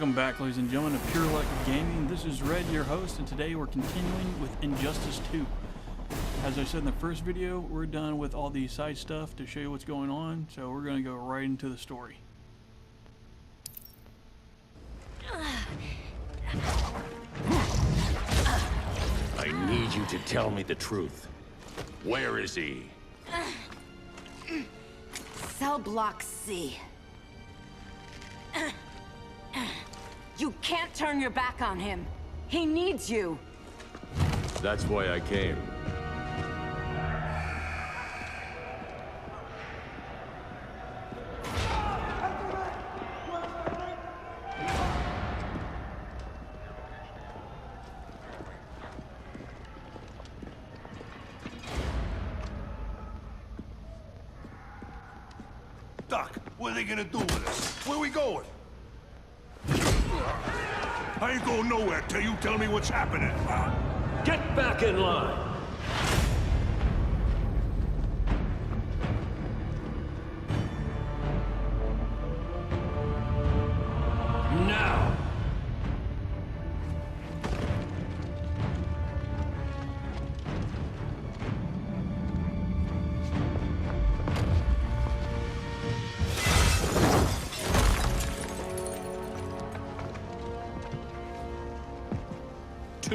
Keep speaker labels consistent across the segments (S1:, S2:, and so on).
S1: Welcome back, ladies and gentlemen, to Pure Luck Gaming. This is Red, your host, and today we're continuing with Injustice 2. As I said in the first video, we're done with all the side stuff to show you what's going on, so we're going to go right into the story.
S2: I need you to tell me the truth. Where is he?
S3: Cell block C. You can't turn your back on him. He needs you.
S2: That's why I came.
S4: Doc, what are they gonna do with us? Where we going? I ain't going nowhere till you tell me what's happening.
S2: Get back in line! Now!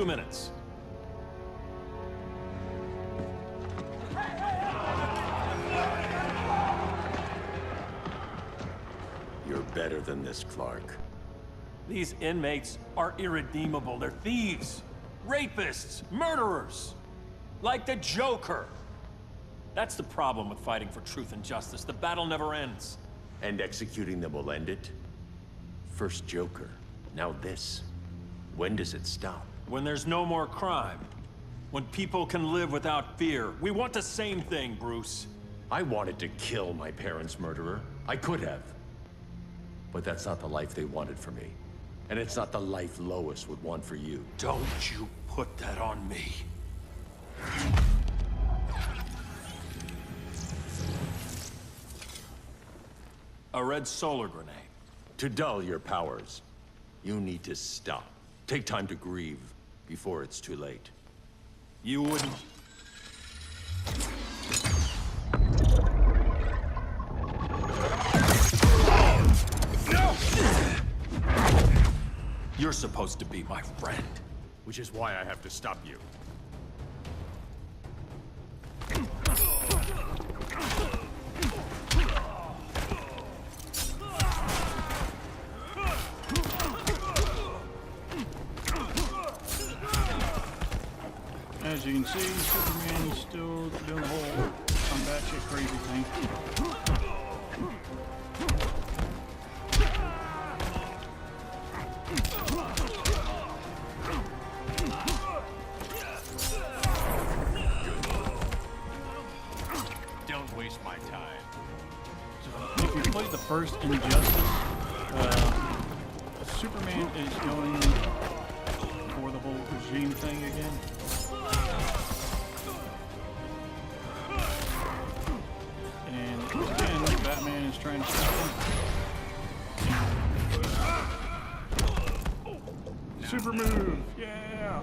S2: Minutes. You're better than this, Clark.
S5: These inmates are irredeemable. They're thieves, rapists, murderers. Like the Joker. That's the problem with fighting for truth and justice. The battle never ends.
S2: And executing them will end it? First Joker, now this. When does it stop?
S5: When there's no more crime. When people can live without fear. We want the same thing, Bruce.
S2: I wanted to kill my parents' murderer. I could have. But that's not the life they wanted for me. And it's not the life Lois would want for you.
S5: Don't you put that on me. A red solar grenade.
S2: To dull your powers, you need to stop. Take time to grieve before it's too late.
S5: You wouldn't...
S4: No!
S5: You're supposed to be my friend.
S2: Which is why I have to stop you.
S1: As you can see, Superman's still doing the whole I'm batshit crazy thing.
S2: Don't waste my time.
S1: So, if you played the first Injustice, Superman is going for the whole regime thing again. And again, Batman is trying to stop him. Super move! Yeah!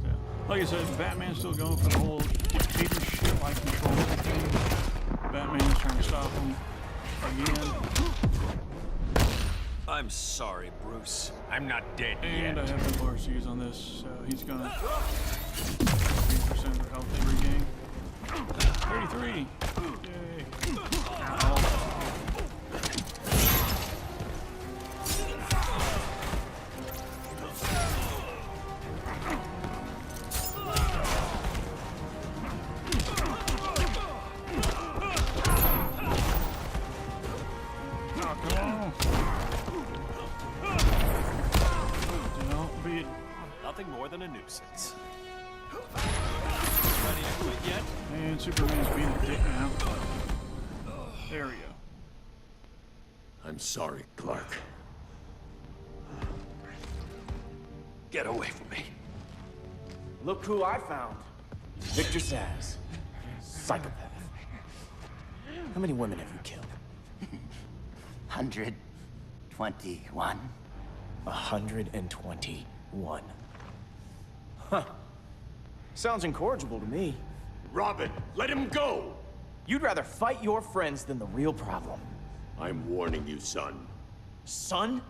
S1: So, like I said, Batman's still going for the whole dictatorship, like control everything. Batman's trying to stop him again.
S5: I'm sorry, Bruce.
S2: I'm not dead
S1: And
S2: yet.
S1: I have no RCs on this, so he's gonna 3% of their health every game. 33! Yay!
S5: Nothing more than a nuisance. Ready to quit yet?
S1: And Superman's being a dick now. There we go.
S2: I'm sorry, Clark.
S5: Get away from me.
S6: Look who I found. Victor Zsasz. Psychopath. How many women have you killed?
S7: 121.
S6: 121. Huh. Sounds incorrigible to me.
S2: Robin, let him go!
S6: You'd rather fight your friends than the real problem.
S2: I'm warning you, son.
S6: Son?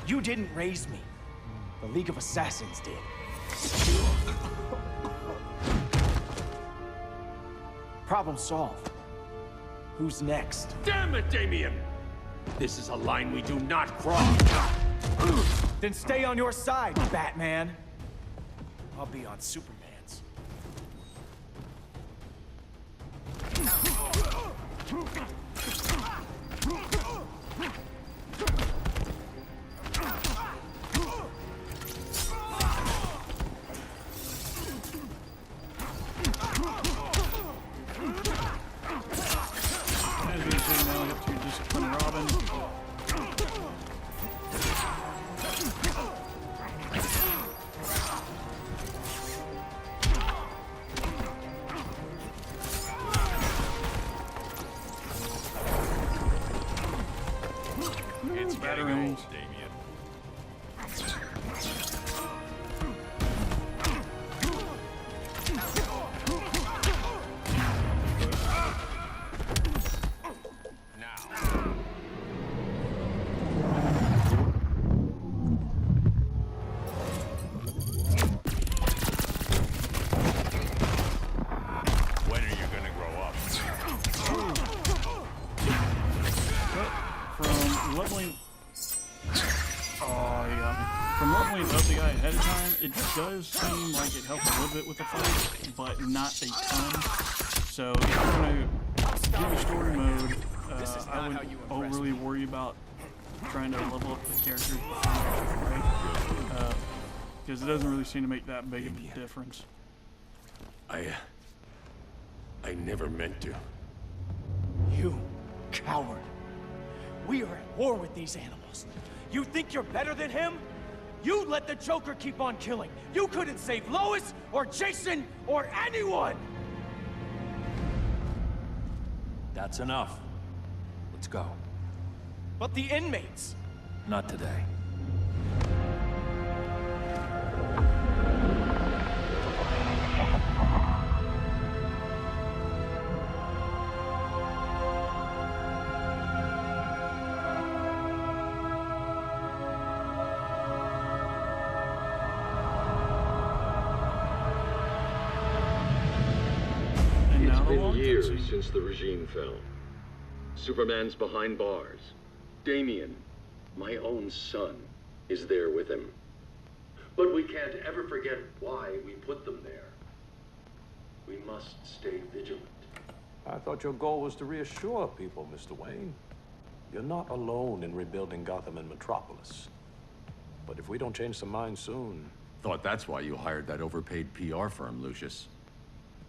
S6: You didn't raise me. The League of Assassins did. Problem solved. Who's next?
S2: Damn it, Damien! This is a line we do not cross.
S6: Then stay on your side, Batman. I'll be on Superman's.
S1: As we say now, we have to discipline Robin.
S2: It's getting
S1: Batarangs.
S2: old, Damien. When are you gonna grow up?
S1: From leveling... Oh, yeah. From leveling up the guy ahead of time, it does seem like it helps a little bit with the fight, but not a ton. So if you're going to do the story mode, I wouldn't overly worry about trying to level up the characters, right? Because it doesn't really seem to make that big of a difference.
S2: I never meant to.
S6: You coward. We are at war with these animals. You think you're better than him? You let the Joker keep on killing. You couldn't save Lois or Jason or anyone!
S5: That's enough. Let's go.
S6: But the inmates.
S5: Not today.
S1: And
S8: It's
S1: now the
S8: been
S1: long
S8: years
S1: cutscene.
S8: since the regime fell. Superman's behind bars. Damien, my own son, is there with him. But we can't ever forget why we put them there. We must stay vigilant.
S9: I thought your goal was to reassure people, Mr. Wayne. You're not alone in rebuilding Gotham and Metropolis. But if we don't change some minds soon...
S2: Thought that's why you hired that overpaid PR firm, Lucius.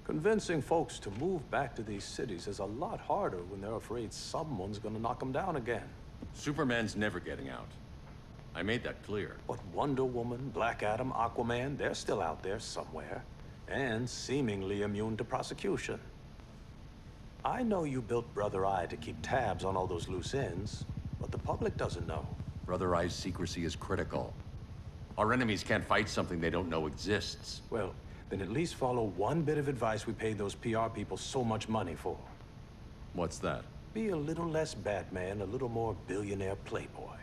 S9: Convincing folks to move back to these cities is a lot harder when they're afraid someone's gonna knock them down again.
S2: Superman's never getting out. I made that clear.
S9: But Wonder Woman, Black Adam, Aquaman, they're still out there somewhere. And seemingly immune to prosecution. I know you built Brother Eye to keep tabs on all those loose ends, but the public doesn't know.
S2: Brother Eye's secrecy is critical. Our enemies can't fight something they don't know exists.
S9: Well, then at least follow one bit of advice we paid those PR people so much money for.
S2: What's that?
S9: Be a little less Batman, a little more billionaire playboy.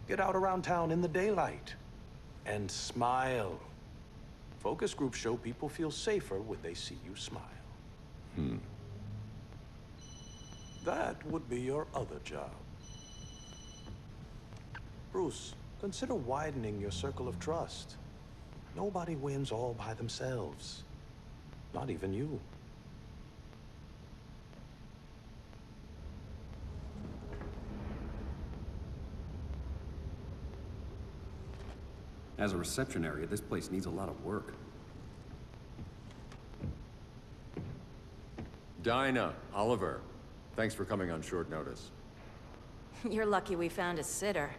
S9: Get out around town in the daylight. And smile. Focus groups show people feel safer when they see you smile. That would be your other job. Bruce, consider widening your circle of trust. Nobody wins all by themselves. Not even you.
S10: As a reception area, this place needs a lot of work.
S2: Dinah, Oliver, thanks for coming on short notice.
S3: You're lucky we found a sitter.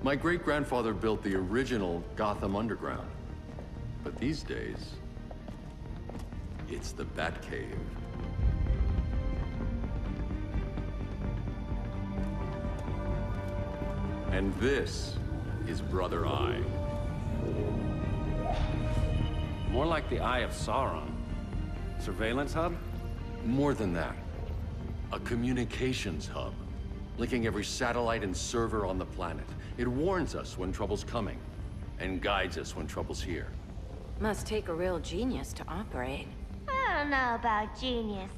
S2: My great-grandfather built the original Gotham Underground. But these days, it's the Batcave. And this is Brother Eye.
S10: More like the Eye of Sauron. Surveillance hub?
S2: More than that. A communications hub, linking every satellite and server on the planet. It warns us when trouble's coming, and guides us when trouble's here.
S3: Must take a real genius to operate.
S7: I don't know about genius,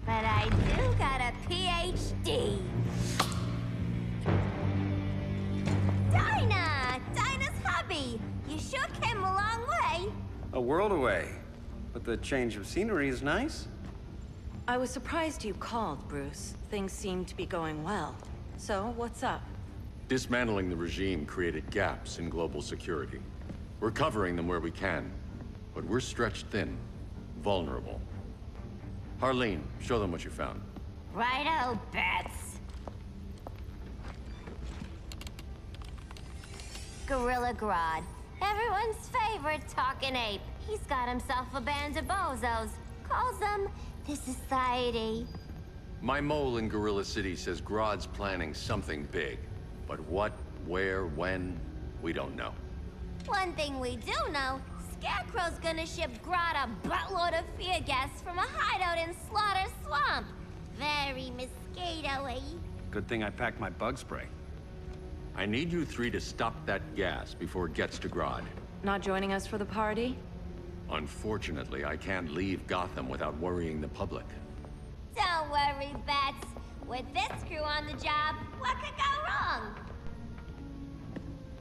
S7: but I do got a PhD. Dinah's hubby. You sure came a long way.
S10: A world away. But the change of scenery is nice.
S3: I was surprised you called, Bruce. Things seem to be going well. So, what's up?
S2: Dismantling the regime created gaps in global security. We're covering them where we can, but we're stretched thin, vulnerable. Harleen, show them what you found.
S7: Righto, Bats. Gorilla Grodd. Everyone's favorite talking ape. He's got himself a band of bozos. Calls them the Society.
S2: My mole in Gorilla City says Grodd's planning something big. But what, where, when, we don't know.
S7: One thing we do know, Scarecrow's gonna ship Grodd a buttload of fear gas from a hideout in Slaughter Swamp. Very mosquito-y.
S10: Good thing I packed my bug spray.
S2: I need you three to stop that gas before it gets to Grodd.
S3: Not joining us for the party?
S2: Unfortunately, I can't leave Gotham without worrying the public.
S7: Don't worry, Bats. With this crew on the job, what could go wrong?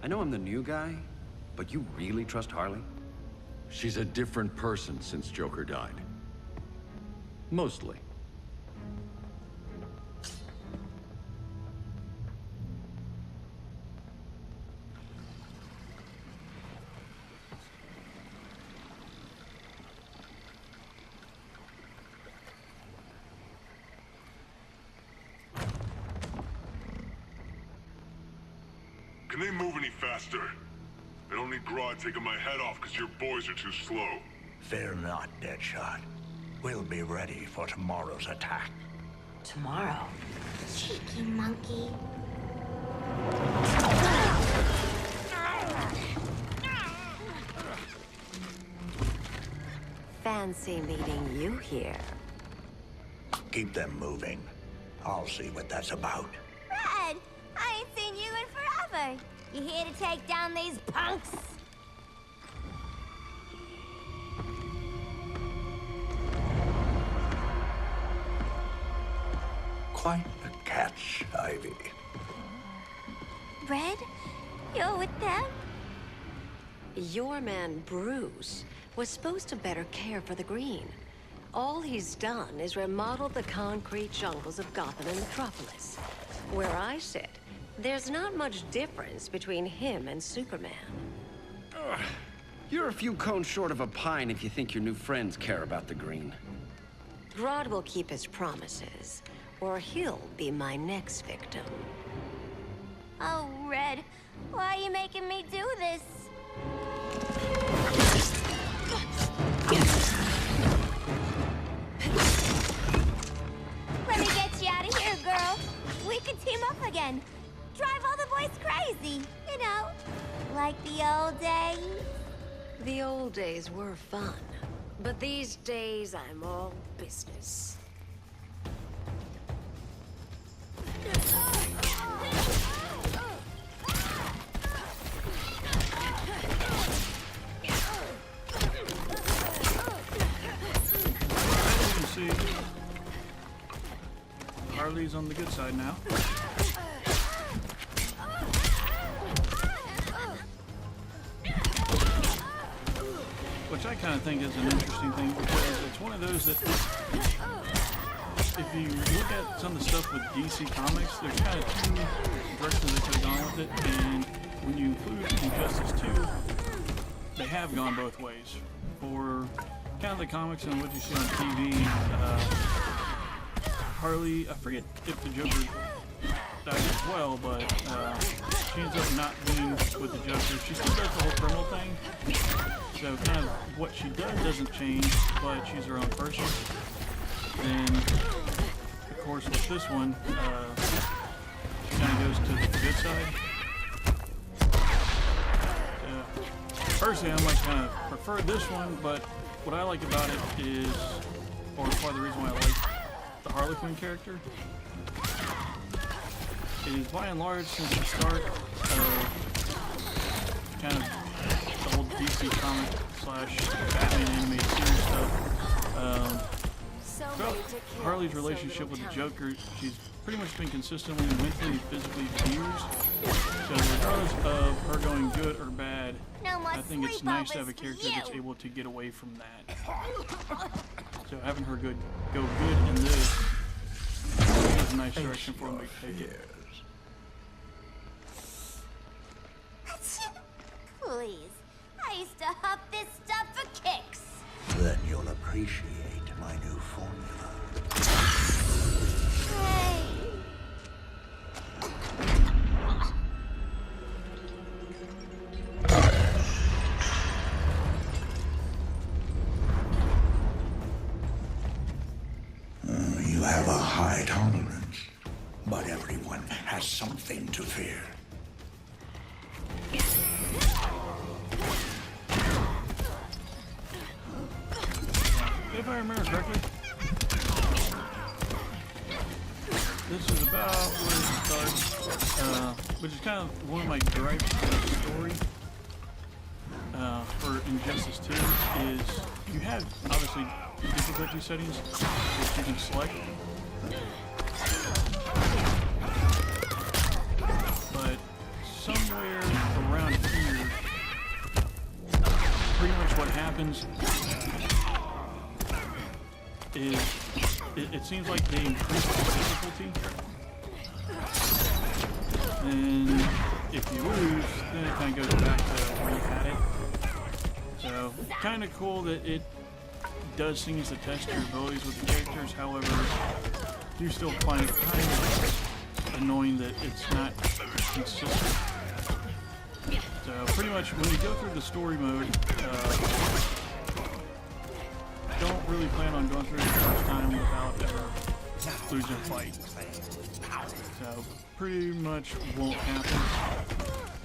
S10: I know I'm the new guy, but you really trust Harley?
S2: She's a different person since Joker died. Mostly.
S4: Can they move any faster? I don't need Grodd taking my head off because your boys are too slow.
S11: Fear not, Deadshot. We'll be ready for tomorrow's attack.
S3: Tomorrow?
S7: Cheeky monkey.
S3: Fancy meeting you here.
S11: Keep them moving. I'll see what that's about.
S7: Red, I ain't seen you in forever. You here to take down these punks?
S11: Quite the catch, Ivy.
S7: Red, you're with them?
S12: Your man, Bruce, was supposed to better care for the Green. All he's done is remodel the concrete jungles of Gotham and Metropolis. Where I sit, there's not much difference between him and Superman.
S10: You're a few cones short of a pine if you think your new friends care about the Green.
S12: Grodd will keep his promises, or he'll be my next victim.
S7: Oh, Red, why are you making me do this? Let me get you out of here, girl. We could team up again. Drive all the boys crazy, you know, like the old days.
S12: The old days were fun, but these days I'm all business.
S1: See, Harley's on the good side now. Which I kind of think is an interesting thing because it's one of those that if you look at some of the stuff with DC Comics, there's kind of two directions they could have gone with it, and when you include Injustice 2, they have gone both ways. For kind of the comics and what you see on TV, Harley, I forget if the Joker dies as well, but she ends up not being with the Joker. She still does the whole criminal thing, so kind of what she doesn't change, but she's her own person. Then, of course, with this one, she kind of goes to the good side. Personally, I might kind of prefer this one, but what I like about it is, or part of the reason why I like the Harley Quinn character, is by and large, since the start of kind of the whole DC comic / Batman animated series stuff, throughout Harley's relationship with the Joker, she's pretty much been consistently mentally and physically abused. So regardless of her going good or bad, I think it's nice to have a character that's able to get away from that. So having her go good in this is a nice direction for him to take it.
S7: Please, I used to huff this stuff for kicks.
S11: Then you'll appreciate my new formula.
S7: Hey.
S11: You have a high tolerance, but everyone has something to fear.
S1: If I remember correctly, this is about where it starts, which is kind of one of my gripes with the story for Injustice 2 is you have obviously difficulty settings that you can select, but somewhere around here, pretty much what happens is it seems like they increase the difficulty, and if you lose, then it kind of goes back to where you had it. So kind of cool that it does seems to test your abilities with the characters. However, you still find it kind of annoying that it's not consistent. So pretty much when you go through the story mode, don't really plan on going through it the first time without ever losing a fight. So pretty much won't happen.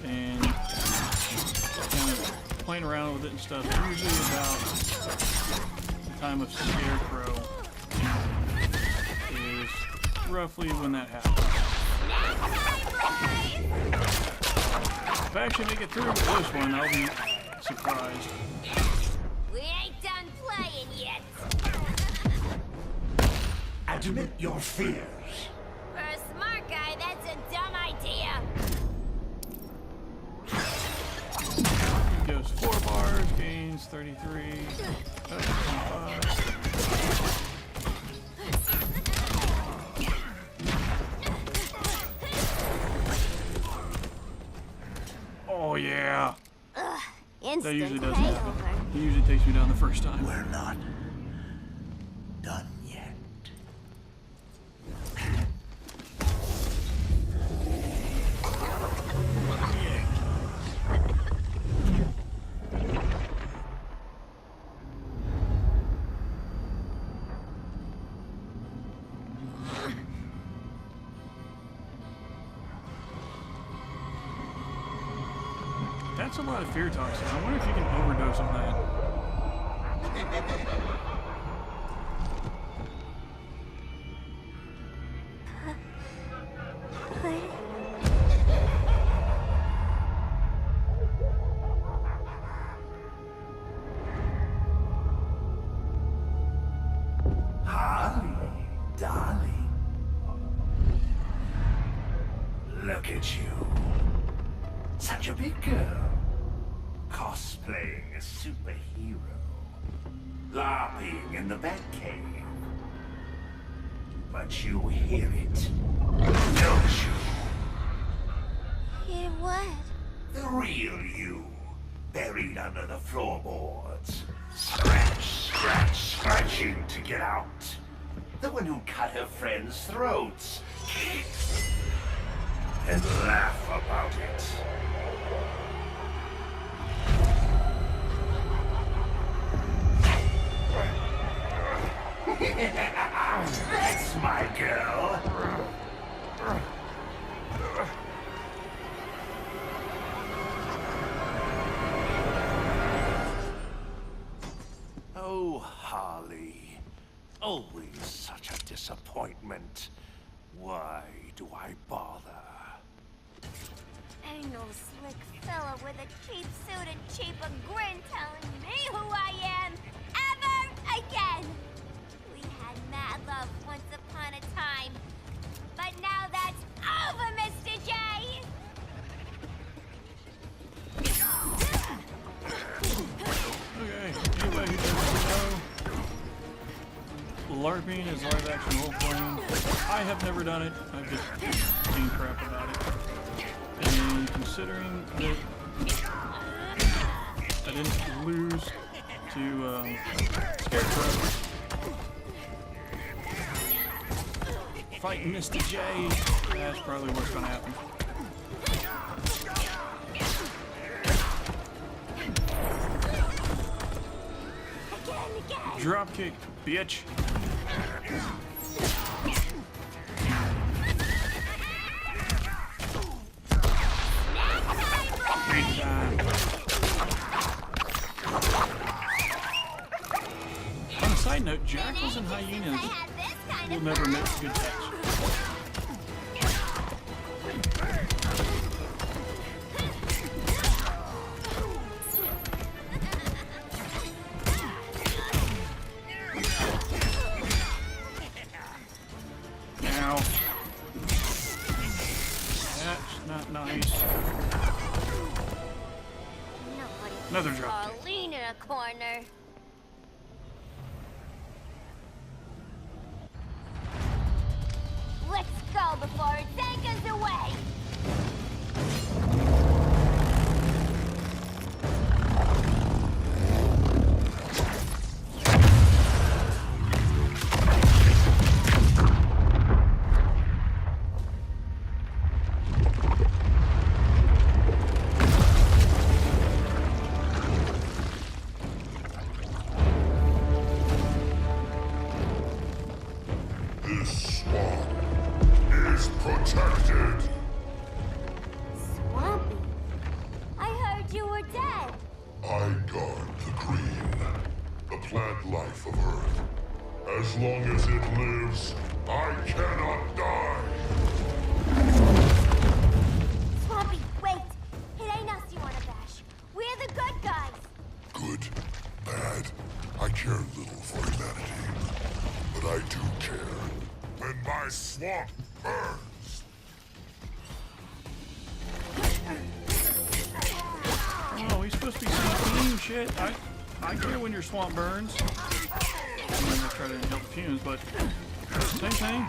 S1: And kind of playing around with it and stuff, usually about the time of Scarecrow is roughly when that happens. If I actually make it through with this one, I'll be surprised.
S7: We ain't done playing yet.
S11: Admit your fears.
S7: For a smart guy, that's a dumb idea.
S1: Goes 4 bars, gains 33, 25. Oh yeah. That usually doesn't happen. He usually takes me down the first time.
S11: We're not done yet.
S1: That's a lot of fear toxin. I wonder if you can overdose on that.
S11: Harley, darling. Look at you. Such a big girl. Cosplaying a superhero. LARPing in the Batcave. But you hear it, don't you?
S7: Hear what?
S11: The real you, buried under the floorboards. Scratch, scratch, scratching to get out. The one who cut her friends' throats. and laugh about it. That's my girl. Oh, Harley. Always such a disappointment. Why do I bother?
S7: Ain't no slick fella with a cheap suit and cheaper grin telling me who I am ever again. We had mad love once upon a time, but now that's over, Mr. J.
S1: Okay, anybody who doesn't know, LARPing is live action role playing. I have never done it, I've just seen crap about it. And considering that I didn't lose to Scarecrow, fighting Mr. J, that's probably what's going to happen. Dropkick, bitch. Big time. On a side note, jackals and hyenas will never make good pets. Now, that's not nice. Another drop.
S7: Harley in a corner. Let's go before it takes us away.
S4: This swamp is protected.
S7: Swampy. I heard you were dead.
S4: I guard the green, the plant life of Earth. As long as it lives, I cannot die.
S7: Swampy, wait. It ain't us you wanna bash. We're the good guys.
S4: Good, bad, I care little for humanity. But I do care when my swamp burns.
S1: Oh, he's supposed to be some team shit. I care when your swamp burns. I'm gonna try to inhale the fumes, but same thing.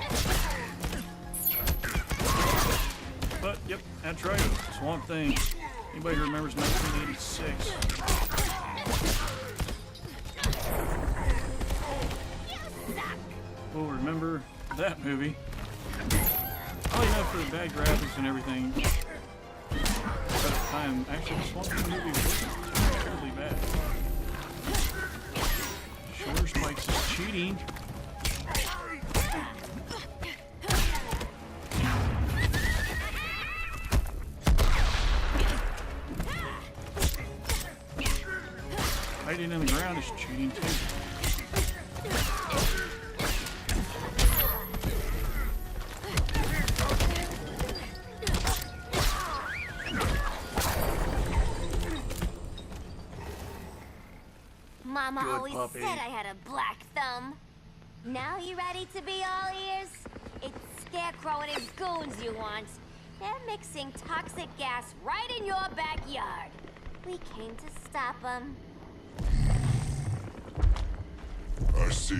S1: But yep, that's right. Swamp Thing. Anybody who remembers 1986? Will remember that movie. Oh, you know, for the bad graphics and everything. At the time, actually, the Swamp Thing movie wasn't terribly bad. Shoulder spikes is cheating. Hiding in the ground is cheating too.
S7: Mama
S1: Good
S7: always
S1: puppy.
S7: said I had a black thumb. Now you ready to be all ears? It's Scarecrow and his goons you want. They're mixing toxic gas right in your backyard. We came to stop them.
S4: I see.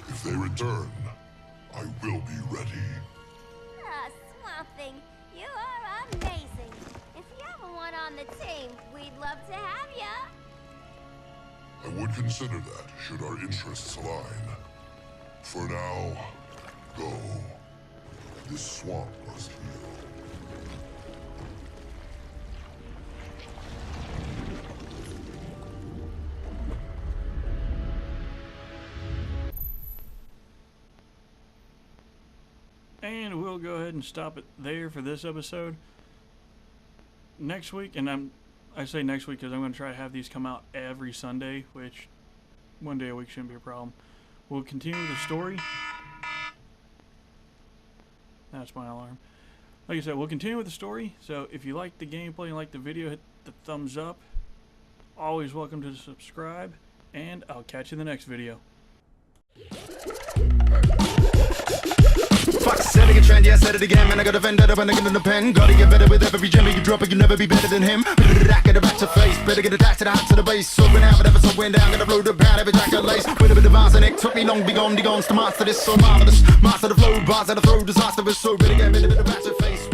S4: If they return, I will be ready.
S7: Ah, Swamp Thing, you are amazing. If you ever want on the team, we'd love to have ya.
S4: I would consider that, should our interests align. For now, go. This swamp must heal.
S1: And we'll go ahead and stop it there for this episode. Next week, and I say next week because I'm going to try to have these come out every Sunday, which one day a week shouldn't be a problem. We'll continue the story. That's my alarm. Like I said, we'll continue with the story. So if you like the gameplay and like the video, hit the thumbs up. Always welcome to subscribe, and I'll catch you in the next video.
S13: Fuck, said it trend, yeah, I said it again, man, I got offended when I get in the pen. Gotta get better with every gem you drop it, you never be better than him. Get a Ratchet Face, better get attached to the hat to the base. So when out, whatever, so went down, gotta blow the pound, every jacket lace. With a bit of vase and it took me long, be gone, to master this, so marvelous. Master the flow, bars that I throw, disaster was so better get rid of the Ratchet Face.